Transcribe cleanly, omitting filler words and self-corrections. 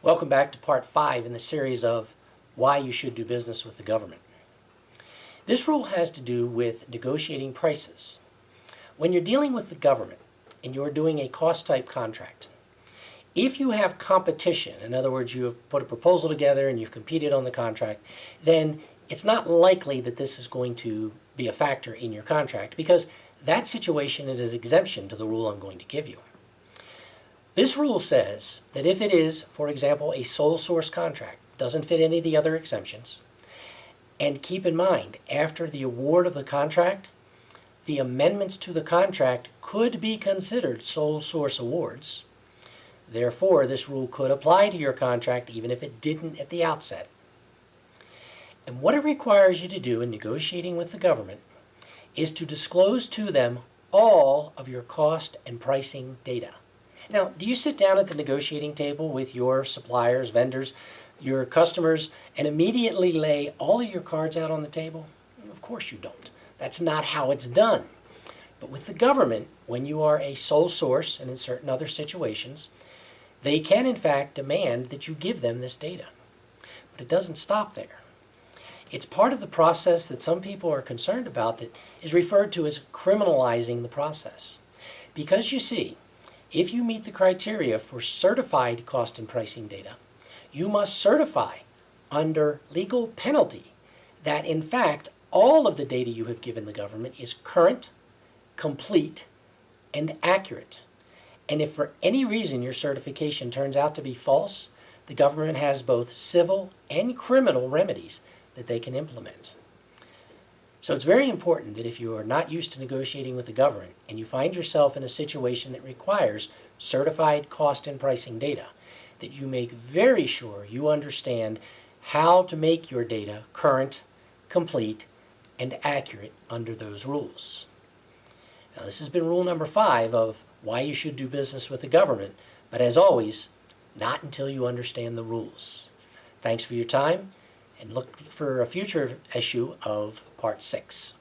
Welcome back to part 5 in the series of why you should do business with the government. This rule has to do with negotiating prices. When you're dealing with the government and you're doing a cost-type contract, if you have competition, in other words, you have put a proposal together and you've competed on the contract, then it's not likely that this is going to be a factor in your contract because that situation is an exemption to the rule I'm going to give you. This rule says that if it is, for example, a sole source contract, doesn't fit any of the other exemptions, and keep in mind, after the award of the contract, the amendments to the contract could be considered sole source awards. Therefore, this rule could apply to your contract even if it didn't at the outset. And what it requires you to do in negotiating with the government is to disclose to them all of your cost and pricing data. Now, do you sit down at the negotiating table with your suppliers, vendors, your customers, and immediately lay all of your cards out on the table? Of course you don't. That's not how it's done. But with the government, when you are a sole source, and in certain other situations, they can in fact demand that you give them this data. But it doesn't stop there. It's part of the process that some people are concerned about that is referred to as criminalizing the process. Because you see, if you meet the criteria for certified cost and pricing data, you must certify under legal penalty that in fact all of the data you have given the government is current, complete, and accurate. And if for any reason your certification turns out to be false, the government has both civil and criminal remedies that they can implement. So it's very important that if you are not used to negotiating with the government and you find yourself in a situation that requires certified cost and pricing data, that you make very sure you understand how to make your data current, complete, and accurate under those rules. Now, this has been rule number 5 of why you should do business with the government, but as always, not until you understand the rules. Thanks for your time, and look for a future issue of Part 6.